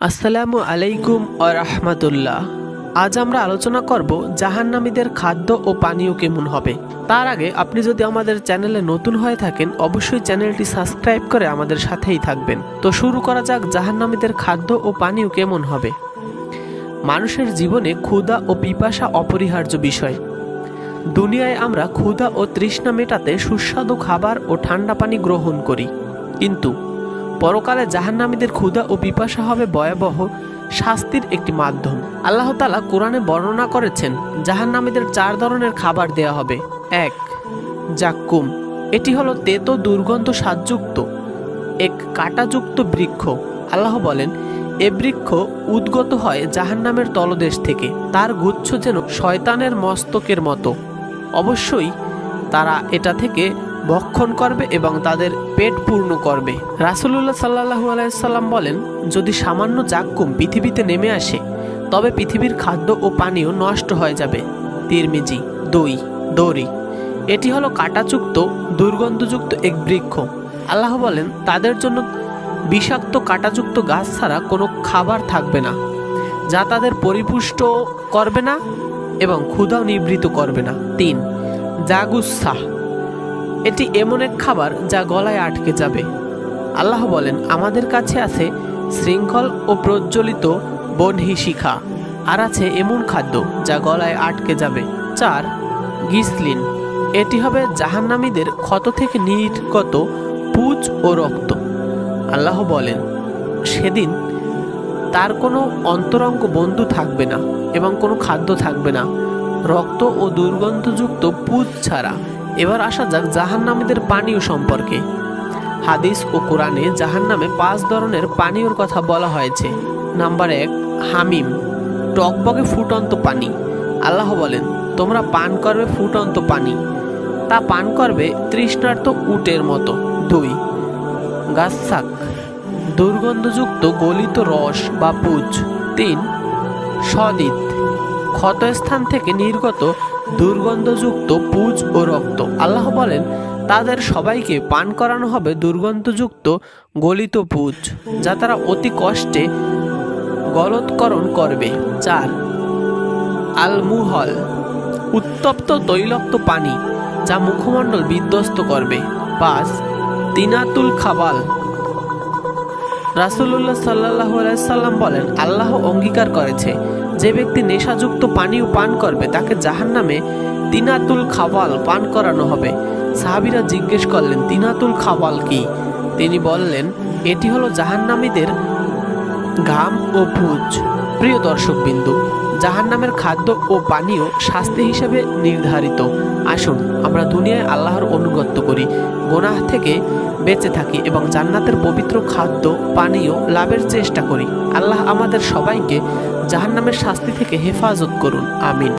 আসসালামু আলাইকুম ওয়া রাহমাতুল্লাহ। আজ আমরা আলোচনা করব জাহান্নামীদের খাদ্য ও পানীয় কেমন হবে। তার আগে আপনি যদি আমাদের চ্যানেলে নতুন হয়ে থাকেন অবশ্যই চ্যানেলটি সাবস্ক্রাইব করে আমাদের সাথেই থাকবেন। তো শুরু করা যাক জাহান্নামীদের খাদ্য ও পানীয় কেমন হবে। মানুষের জীবনে ক্ষুধা ও পিপাসা অপরিহার্য বিষয়। দুনিয়ায় আমরা ক্ষুধা ও তৃষ্ণা মেটাতে সুস্বাদু খাবার ও ঠান্ডা পানি গ্রহণ করি, কিন্তু পরকালে জাহান্নামীদের ক্ষুধা ও পিপাসা হবে ভয়াবহ শাস্তির একটি মাধ্যম। আল্লাহ তাআলা কোরআনে বর্ণনা করেছেন জাহান্নামীদের 4 ধরনের খাবার দেয়া হবে। 1. জাক্কুম। এটি হলো তেতো দুর্গন্ধ স্বাদযুক্ত এক কাঁটাযুক্ত বৃক্ষ। আল্লাহ বলেন, এ বৃক্ষ উদ্গত হয় জাহান্নামের তলদেশ থেকে, তার গুচ্ছ যেন শয়তানের মস্তকের মতো। অবশ্যই তারা এটা থেকে ভক্ষণ করবে এবং তাদের পেট পূর্ণ করবে। রাসূলুল্লাহ সাল্লাল্লাহু আলাইহি সাল্লাম বলেন, যদি সামান্য জাক্কুম পৃথিবীতে নেমে আসে তবে পৃথিবীর খাদ্য ও পানীয় নষ্ট হয়ে যাবে। তিরমিজি। 2. দড়ি। এটি হলো কাঁটাযুক্ত দুর্গন্ধযুক্ত এক বৃক্ষ। আল্লাহ বলেন, তাদের জন্য বিষাক্ত কাঁটাযুক্ত গাছ ছাড়া কোনো খাবার থাকবে না, যা তাদের পরিপুষ্ট করবে না এবং ক্ষুধাও নিবৃত করবে না। 3. জাগুসাহ। এটি এমন এক খাবার যা গলায় আটকে যাবে। আল্লাহ বলেন, আমাদের কাছে আছে শৃঙ্খল ও প্রজ্বলিত বহ্নি শিখা, আর আছে এমন খাদ্য যা গলায় আটকে যাবে। 4. গিসলিন। এটি হবে জাহান্নামীদের ক্ষত থেকে নির্গত পুঁজ ও রক্ত। আল্লাহ বলেন, সেদিন তার কোনো অন্তরঙ্গ বন্ধু থাকবে না এবং কোনো খাদ্য থাকবে না, রক্ত ও দুর্গন্ধযুক্ত পুঁজ ছাড়া। এবার আসা যাক জাহান্নামীদের পানীয় সম্পর্কে। হাদিস ও কোরআনে জাহান্নামে 5 ধরনের পানীয়র কথা বলা হয়েছে। নাম্বার 1, হামিম, টকবকে ফুটন্ত পানি। আল্লাহ বলেন, তোমরা পান করবে ফুটন্ত পানি, তা পান করবে তৃষ্ণার্ত উটের মতো। 2. গাসসাক, দুর্গন্ধযুক্ত গলিত রস বা পুঁজ। 3. সদিত, ক্ষতস্থান থেকে নির্গত দুর্গন্ধযুক্ত পুঁজ ও রক্ত। আল্লাহ বলেন, তাদের সবাইকে পান করানো হবে দুর্গন্ধযুক্ত গলিত পুঁজ, যা তারা অতি কষ্টে গলৎকরণ করবে। 4. আল-মুহল, উত্তপ্ত তৈলাক্ত পানি যা মুখমণ্ডল বিধ্বস্ত করবে। 5. তিনাতুল খাবাল। রাসূলুল্লাহ সাল্লাল্লাহু আলাইহি সাল্লাম বলেন, আল্লাহ অঙ্গীকার করেছে, যে ব্যক্তি নেশাযুক্ত পানীয় পান করবে তাকে জাহান্নামে তিনাতুল খাবাল পান করানো হবে। সাহাবীরা জিজ্ঞেস করলেন, তিনাতুল খাবাল কি? তিনি বললেন, এটি হলো জাহান্নামীদের ঘাম ও পুঁজ। প্রিয় দর্শকবিন্দু, জাহান্নামের খাদ্য ও পানীয় শাস্তি হিসেবে নির্ধারিত। আসুন আমরা দুনিয়ায় আল্লাহর আনুগত্য করি, গুনাহ থেকে বেঁচে থাকি এবং জান্নাতের পবিত্র খাদ্য পানীয় লাভের চেষ্টা করি। আল্লাহ আমাদের সবাইকে জাহান্নামের শাস্তি থেকে হেফাজত করুন। আমিন।